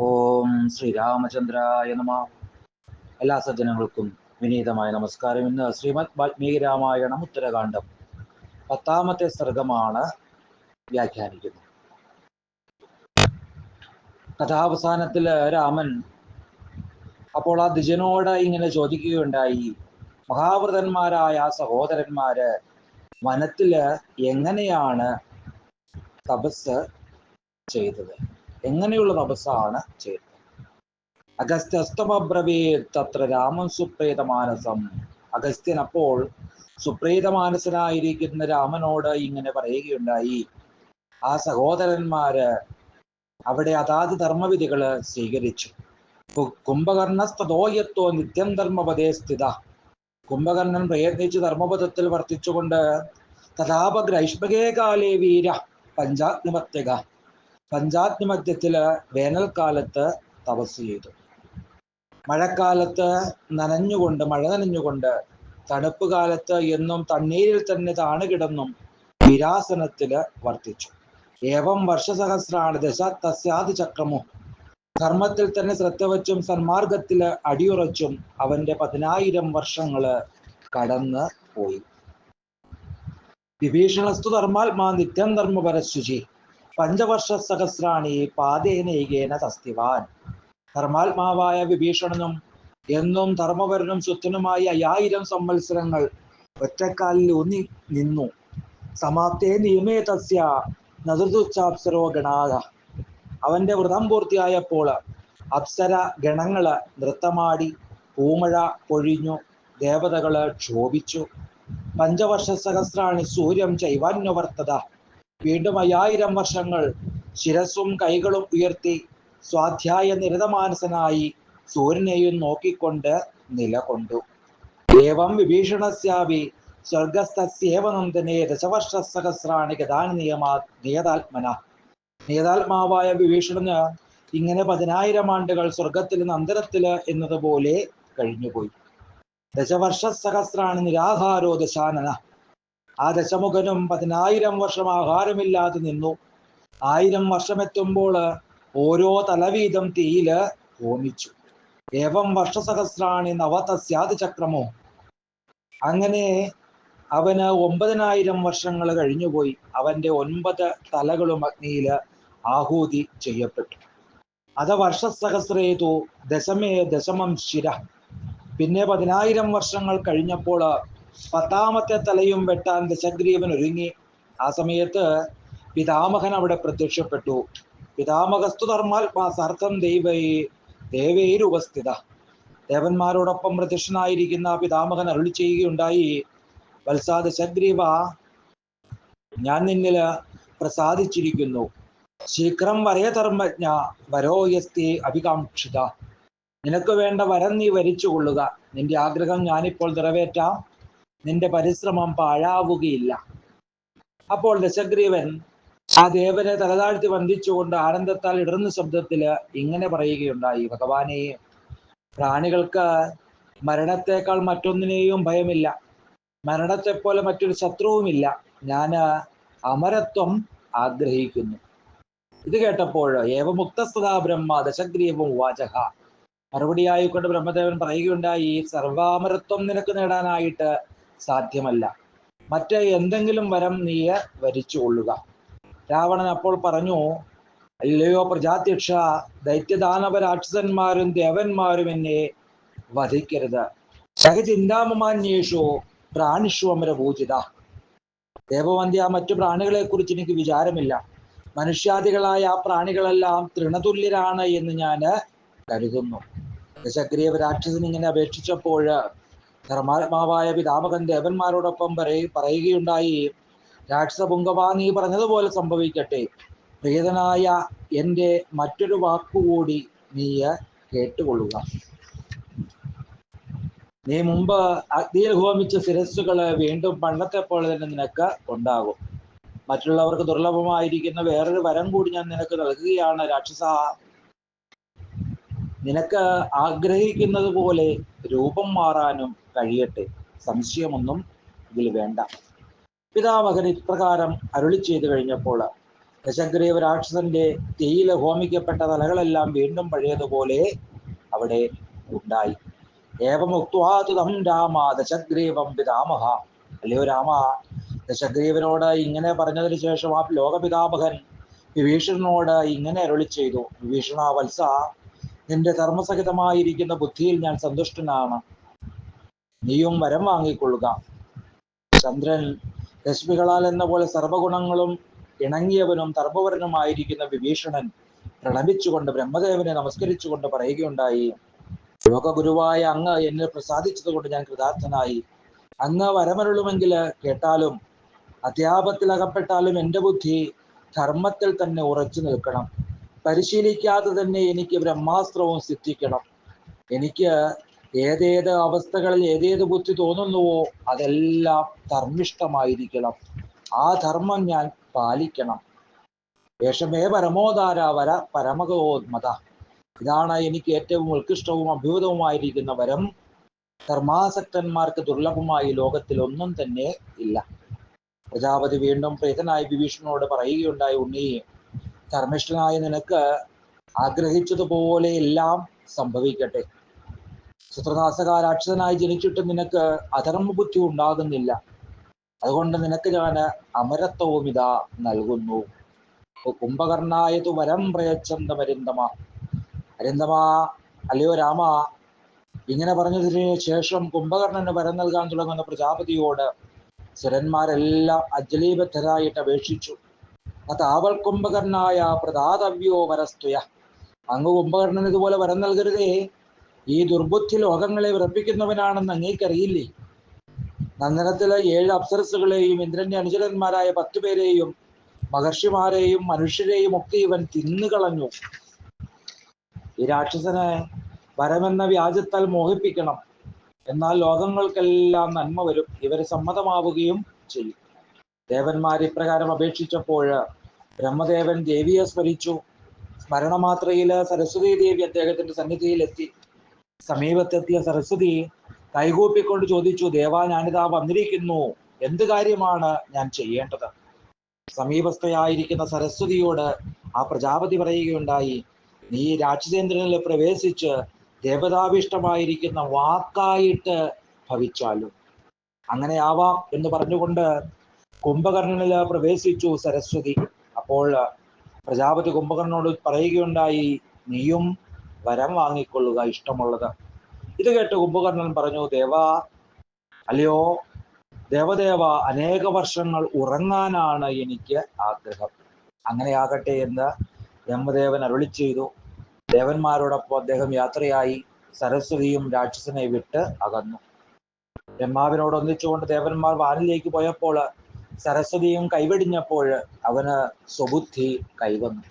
ഓം ശ്രീരാമചന്ദ്രായ നമ. എല്ലാ സജ്ജനങ്ങൾക്കും വിനീതമായ നമസ്കാരം. ഇന്ന് ശ്രീമദ് വാൽമീകി രാമായണം ഉത്തരകാണ്ഡം 10ാമത്തെ സർഗമാണ് വ്യാഖ്യാനിക്കുന്നത്. കഥാവസാനത്തിൽ രാമൻ അപ്പോൾ ആ ദ്വിജനോട് ഇങ്ങനെ ചോദിക്കുകയുണ്ടായി, മഹാവ്രതന്മാരായ സഹോദരന്മാര് വനത്തില് എങ്ങനെയാണ് തപസ് ചെയ്തത്? എങ്ങനെയുള്ള തപസ്സാണ് ചെയ്തത്? അഗസ്ത്യസ്തമബ്രവീത് തത്ര രാമൻ സുപ്രീതമാനസം. അഗസ്ത്യൻ അപ്പോൾ സുപ്രീതമാനസനായിരിക്കുന്ന രാമനോട് ഇങ്ങനെ പറയുകയുണ്ടായി, ആ സഹോദരന്മാര് അവിടെ അതാത് ധർമ്മവിധികള് സ്വീകരിച്ചു. കുംഭകർണസ്തോയത്വ നിത്യം ധർമ്മപദേ സ്ഥിത. കുംഭകർണൻ പ്രയത്നിച്ച് ധർമ്മപദത്തിൽ വർത്തിച്ചുകൊണ്ട് തഥാപഗ്രൈഷ്മകേ കാലേ വീര പഞ്ചാഗ്നിമത്യക. പഞ്ചാഗ്നിമധ്യത്തില് വേനൽക്കാലത്ത് തപസ് ചെയ്തു. മഴക്കാലത്ത് മഴ നനഞ്ഞുകൊണ്ട്, തണുപ്പ് കാലത്ത് എന്നും തണ്ണീരിൽ തന്നെ താണുകിടന്നും വിരാസനത്തില് വർത്തിച്ചു. ഏവം വർഷസഹസ്രാണ് ദശ തസ്യാദി ചക്രമു. ധർമ്മത്തിൽ തന്നെ ശ്രദ്ധ വച്ചും സന്മാർഗത്തില് അടിയുറച്ചും അവന്റെ 10,000 വർഷങ്ങള് കടന്ന് പോയി. വിഭീഷണസ്തു ധർമാത്മാ നിത്യം ധർമ്മപരശുചി. പഞ്ചവർഷ സഹസ്രാണി പാതേനൈകേന തസ്തിവാൻ. ധർമാത്മാവായ വിഭീഷണനും എന്നും ധർമ്മപരനും ശുദ്ധനുമായി 5000 സംവത്സരങ്ങൾ ഒറ്റക്കാലിൽ ഊന്നി നിന്നു. സമാപ്തേ നിയമേ തസ്യ നതുചാപ്സരോ ഗണാഹ. അവന്റെ വ്രതം പൂർത്തിയായപ്പോൾ അപ്സര ഗണങ്ങള് നൃത്തമാടി, പൂമഴ പൊഴിഞ്ഞു, ദേവതകള് ക്ഷോഭിച്ചു. പഞ്ചവർഷ സഹസ്രാണി സൂര്യം ചൈവാന്യവർത്തത. വീണ്ടും 5000 വർഷങ്ങൾ ശിരസ്സും കൈകളും ഉയർത്തി സ്വാധ്യായ നിരതമാനസനായി സൂര്യനെയും നോക്കിക്കൊണ്ട് നിലകൊണ്ടു. ഏവം വിഭീഷണസ്യാപി സ്വർഗസ്ഥസ്യേവ നന്ദനേ ദശവർഷ സഹസ്രാണി ഗതാനി നിയതാത്മന. നിയതാത്മാവായ വിഭീഷണന് ഇങ്ങനെ 10,000 ആണ്ടുകൾ സ്വർഗത്തില് നന്ദനത്തില് എന്നതുപോലെ കഴിഞ്ഞുപോയി. ദശവർഷ സഹസ്രാണി നിരാഹാരോ ദശാനന. ആ ദശമുഖനും 10,000 വർഷം ആഹാരമില്ലാതെ നിന്നു. 1000 വർഷമെത്തുമ്പോൾ ഓരോ തലവീതം തീയില് ഹോമിച്ചു. ഏവം വർഷസഹസ്രാണി നവതസ്യാദി ചക്രമോ. അങ്ങനെ അവന് 9,000 വർഷങ്ങൾ കഴിഞ്ഞുപോയി. അവന്റെ 9 തലകളും അഗ്നിയില് ആഹൂതി ചെയ്യപ്പെട്ടു. അത വർഷസഹസ്രേതു ദശമം ശിര. പിന്നെ 10,000 വർഷങ്ങൾ കഴിഞ്ഞപ്പോൾ 10ാമത്തെ തലയും വെട്ടാൻ ദശഗ്രീവൻ ഒരുങ്ങി. ആ സമയത്ത് പിതാമഹൻ അവിടെ പ്രത്യക്ഷപ്പെട്ടു. പിതാമഹസ്തു ധർമാത്മാ സാർത്ഥം ദേവൈരുപസ്ഥിത. ദേവന്മാരോടൊപ്പം പ്രത്യക്ഷനായിരിക്കുന്ന പിതാമഹൻ അരുളി ചെയ്യുകയുണ്ടായി, വത്സാ ദശഗ്രീവ, ഞാൻ നിന്നിൽ പ്രസാദിച്ചിരിക്കുന്നു. ശീഘ്രം വരേ ധർമ്മജ്ഞ വരോയസ്തി അഭികാംക്ഷിത. നിനക്ക് വേണ്ട വരം നീ വരിച്ചു കൊള്ളുക. നിന്റെ ആഗ്രഹം ഞാനിപ്പോൾ നിറവേറ്റാം. നിന്റെ പരിശ്രമം പാഴാവുകയില്ല. അപ്പോൾ ദശഗ്രീവൻ ആ ദേവനെ തലതാഴ്ത്തി വന്ദിച്ചുകൊണ്ട് ആനന്ദത്താൽ ഇടർന്ന ശബ്ദത്തില് ഇങ്ങനെ പറയുകയുണ്ടായി, ഭഗവാനെ, പ്രാണികൾക്ക് മരണത്തെക്കാൾ മറ്റൊന്നിനെയും ഭയമില്ല. മരണത്തെപ്പോലെ മറ്റൊരു ശത്രുവുമില്ല. ഞാൻ അമരത്വം ആഗ്രഹിക്കുന്നു. ഇത് കേട്ടപ്പോൾ ഏവമുക്തസ്തദാ ബ്രഹ്മ ദശഗ്രീവം വാചക. മറുപടിയായിക്കൊണ്ട് ബ്രഹ്മദേവൻ പറയുകയുണ്ടായി, സർവാമരത്വം നിനക്ക് നേടാനായിട്ട് സാധ്യമല്ല. മറ്റ് എന്തെങ്കിലും വരം നീ വരിച്ചു കൊള്ളുക. രാവണൻ അപ്പോൾ പറഞ്ഞു, അല്ലയോ പ്രജാധ്യക്ഷ, ദൈത്യദാനവ രാക്ഷസന്മാരും ദേവന്മാരും എന്നെ വധിക്കരുത്. സഹചിന്താമമാന്യേഷു പ്രാണിഷു അമരപൂജിത. ദേവവന്ധ്യ, മറ്റു പ്രാണികളെ കുറിച്ച് എനിക്ക് വിചാരമില്ല. മനുഷ്യാദികളായ ആ പ്രാണികളെല്ലാം തൃണതുല്യരാണ് എന്ന് ഞാൻ കരുതുന്നു. ദശഗ്രീവ രാക്ഷസൻ ഇങ്ങനെ അപേക്ഷിച്ചപ്പോൾ ധർമാത്മാവായ പിതാമഹൻ ദേവന്മാരോടൊപ്പം പറയുകയുണ്ടായി, രാക്ഷസപുങ്കവ, നീ പറഞ്ഞതുപോലെ സംഭവിക്കട്ടെ. പ്രിയതനായ എൻ്റെ മറ്റൊരു വാക്കുകൂടി നീ കേട്ടുകൊള്ളുക. നീ മുമ്പ് അഗ്നിയിൽ ഹോമിച്ച ശിരസ്സുകള് വീണ്ടും പണ്ടത്തെ പോലെ തന്നെ നിനക്ക് ഉണ്ടാകും. മറ്റുള്ളവർക്ക് ദുർലഭമായിരിക്കുന്ന വേറൊരു വരം കൂടി ഞാൻ നിനക്ക് നൽകുകയാണ് രാക്ഷസ. നിനക്ക് ആഗ്രഹിക്കുന്നത് പോലെ രൂപം മാറാനും കഴിയട്ടെ. സംശയമൊന്നും ഇതിൽ വേണ്ട. പിതാമഹൻ ഇപ്രകാരം അരുളി ചെയ്തു കഴിഞ്ഞപ്പോൾ ദശഗ്രീവ രാക്ഷസന്റെ തീയിൽ ഹോമിക്കപ്പെട്ട തലകളെല്ലാം വീണ്ടും പഴയതുപോലെ അവിടെ ഉണ്ടായി. ഏവമുക്വാതുതം രാമ ദശഗ്രീവം പിതാമഹ. അല്ലയോ രാമ, ദശഗ്രീവനോട് ഇങ്ങനെ പറഞ്ഞതിന് ശേഷം ആ ലോകപിതാമഹൻ വിഭീഷണനോട് ഇങ്ങനെ അരുളി ചെയ്തു: വിഭീഷണ വത്സ, നിന്റെ ധർമ്മസഹിതമായിരിക്കുന്ന ബുദ്ധിയിൽ ഞാൻ സന്തുഷ്ടനാണ്. നീയും വരം വാങ്ങിക്കൊള്ളുക. ചന്ദ്രൻ രശ്മികളാൽ എന്ന പോലെ സർവഗുണങ്ങളും ഇണങ്ങിയവനും ധർമ്മപരനുമായിരിക്കുന്ന വിഭീഷണൻ പ്രണമിച്ചുകൊണ്ട് ബ്രഹ്മദേവനെ നമസ്കരിച്ചുകൊണ്ട് പറയുകയുണ്ടായി: ലോകഗുരുവായ അങ്ങ് എന്നിൽ പ്രസാദിച്ചതുകൊണ്ട് ഞാൻ കൃതാർത്ഥനായി. അങ്ങ് വരമരുളുമെങ്കിൽ കേട്ടാലും. അത്യാപത്തിൽ അകപ്പെട്ടാലും എൻ്റെ ബുദ്ധി ധർമ്മത്തിൽ തന്നെ ഉറച്ചു നിൽക്കണം. പരിശീലിക്കാതെ തന്നെ എനിക്ക് ബ്രഹ്മാസ്ത്രവും സിദ്ധിക്കണം. എനിക്ക് ഏതേത് അവസ്ഥകളിൽ ഏതേത് ബുദ്ധി തോന്നുന്നുവോ അതെല്ലാം ധർമ്മിഷ്ഠമായിരിക്കണം. ആ ധർമ്മം ഞാൻ പാലിക്കണം. യേശമേ പരമോദാര വര പരമഗോന്മത. ഇതാണ് എനിക്ക് ഏറ്റവും ഉത്കൃഷ്ടവും അഭ്യുതവുമായിരിക്കുന്ന വരം. ധർമാസക്തന്മാർക്ക് ദുർലഭമായി ലോകത്തിൽ ഒന്നും തന്നെ ഇല്ല. പ്രജാപതി വീണ്ടും പ്രീതനായി വിഭീഷണനോട് പറയുകയുണ്ടായി: ഉണ്ണി, ധർമ്മിഷ്ഠനായ നിനക്ക് ആഗ്രഹിച്ചതുപോലെ എല്ലാം സംഭവിക്കട്ടെ. സുത്രനാസക രാക്ഷസനായി ജനിച്ചിട്ട് നിനക്ക് അധർമ്മ ബുദ്ധി ഉണ്ടാകുന്നില്ല. അതുകൊണ്ട് നിനക്ക് ഞാൻ അമരത്വവും ഇതാ നൽകുന്നു. കുംഭകർണായതു വരം പ്രയച്ഛന്ത അരിന്തമ. അരിന്തമ, അല്ലയോ രാമ, ഇങ്ങനെ പറഞ്ഞതിന് ശേഷം കുംഭകർണന് വരം നൽകാൻ തുടങ്ങുന്ന പ്രജാപതിയോട് സുരന്മാരെല്ലാം അഞ്ജലീബദ്ധരായിട്ട് അപേക്ഷിച്ചു: താവൽ കുംഭകർണായ പ്രദാതവ്യോ വരസ്തുയ. അങ്ങ് കുംഭകർണന് ഇതുപോലെ വരം നൽകരുതേ. ഈ ദുർബുദ്ധി ലോകങ്ങളെ വിറപ്പിക്കുന്നവനാണെന്ന് അങ്ങേക്കറിയില്ലേ? നന്ദനത്തിലെ 7 അപ്സരസുകളെയും ഇന്ദ്രന്റെ അനുചരന്മാരായ 10 പേരെയും മഹർഷിമാരെയും മനുഷ്യരെയും ഒക്കെ ഇവൻ തിന്നുകളഞ്ഞു. ഈ രാക്ഷസനെ വരമെന്ന വ്യാജത്താൽ മോഹിപ്പിക്കണം. എന്നാൽ ലോകങ്ങൾക്കെല്ലാം നന്മ വരും. ഇവർ സമ്മതമാവുകയും ചെയ്യും. ദേവന്മാർ ഇപ്രകാരം അപേക്ഷിച്ചപ്പോൾ ബ്രഹ്മദേവൻ ദേവിയെ സ്മരിച്ചു. സ്മരണമാത്രയിൽ സരസ്വതി ദേവി അദ്ദേഹത്തിന്റെ സന്നിധിയിലെത്തി. സമീപത്തെത്തിയ സരസ്വതി കൈകൂപ്പിക്കൊണ്ട് ചോദിച്ചു: ദേവാ, ഞാനിതാ വന്നിരിക്കുന്നു. എന്ത് കാര്യമാണ് ഞാൻ ചെയ്യേണ്ടത്? സമീപസ്ഥയായിരിക്കുന്ന സരസ്വതിയോട് ആ പ്രജാപതി പറയുകയുണ്ടായി: നീ രാക്ഷസേന്ദ്രനിൽ പ്രവേശിച്ച് ദേവതാവിഷ്ടമായിരിക്കുന്ന വാക്കായിട്ട് ഭവിച്ചാലും. അങ്ങനെ ആവാം എന്ന് പറഞ്ഞുകൊണ്ട് കുംഭകർണനിൽ പ്രവേശിച്ചു സരസ്വതി. അപ്പോൾ പ്രജാപതി കുംഭകർണനോട് പറയുകയുണ്ടായി: നീയും വരം വാങ്ങിക്കൊള്ളുക, ഇഷ്ടമുള്ളത്. ഇത് കേട്ട് കുംഭകർണൻ പറഞ്ഞു: ദേവാ, അല്ലയോ ദേവദേവ, അനേക വർഷങ്ങൾ ഉറങ്ങാനാണ് എനിക്ക് ആഗ്രഹം. അങ്ങനെയാകട്ടെ എന്ന് ബ്രഹ്മദേവൻ അരുളി ചെയ്തു. ദേവന്മാരോടൊപ്പം അദ്ദേഹം യാത്രയായി. സരസ്വതിയും രാക്ഷസനെ വിട്ട് അകന്നു. ബ്രഹ്മാവിനോട് ഒന്നിച്ചുകൊണ്ട് ദേവന്മാർ വാനിലേക്ക് പോയപ്പോൾ സരസ്വതിയും കൈവെടിഞ്ഞപ്പോൾ അവന് സ്വബുദ്ധി കൈവന്നു.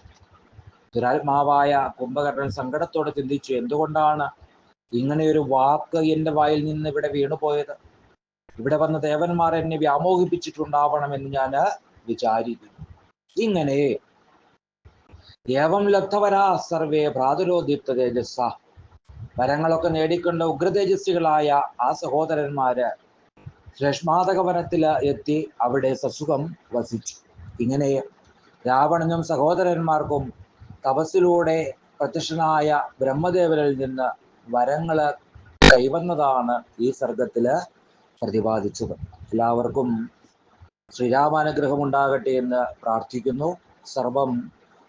ദുരാത്മാവായ കുംഭകർണൻ സങ്കടത്തോടെ ചിന്തിച്ചു: എന്തുകൊണ്ടാണ് ഇങ്ങനെയൊരു വാക്ക് എൻ്റെ വായിൽ നിന്ന് ഇവിടെ വീണുപോയത്? ഇവിടെ വന്ന ദേവന്മാർ എന്നെ വ്യാമോഹിപ്പിച്ചിട്ടുണ്ടാവണമെന്ന് ഞാൻ വിചാരിക്കുന്നു. ഇങ്ങനെ ഏവം ലബ്ധവരാ സർവേ ഭ്രാതുരോദീപ്ത തേജസ്സ. വരങ്ങളൊക്കെ നേടിക്കൊണ്ട് ഉഗ്രതേജസ്വികളായ ആ സഹോദരന്മാര് ശ്ലേഷ്മാതകവനത്തിൽ എത്തി അവിടെ സസുഖം വസിച്ചു. ഇങ്ങനെ രാവണനും സഹോദരന്മാർക്കും തപസ്സിലൂടെ പ്രത്യക്ഷനായ ബ്രഹ്മദേവനിൽ നിന്ന് വരങ്ങള് കൈവന്നതാണ് ഈ സർഗത്തില് പ്രതിപാദിച്ചത്. എല്ലാവർക്കും ശ്രീരാമാനുഗ്രഹം ഉണ്ടാകട്ടെ എന്ന് പ്രാർത്ഥിക്കുന്നു. സർവം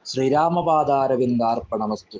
ശ്രീരാമപാദാരവിന്ദാർപ്പണമസ്തു.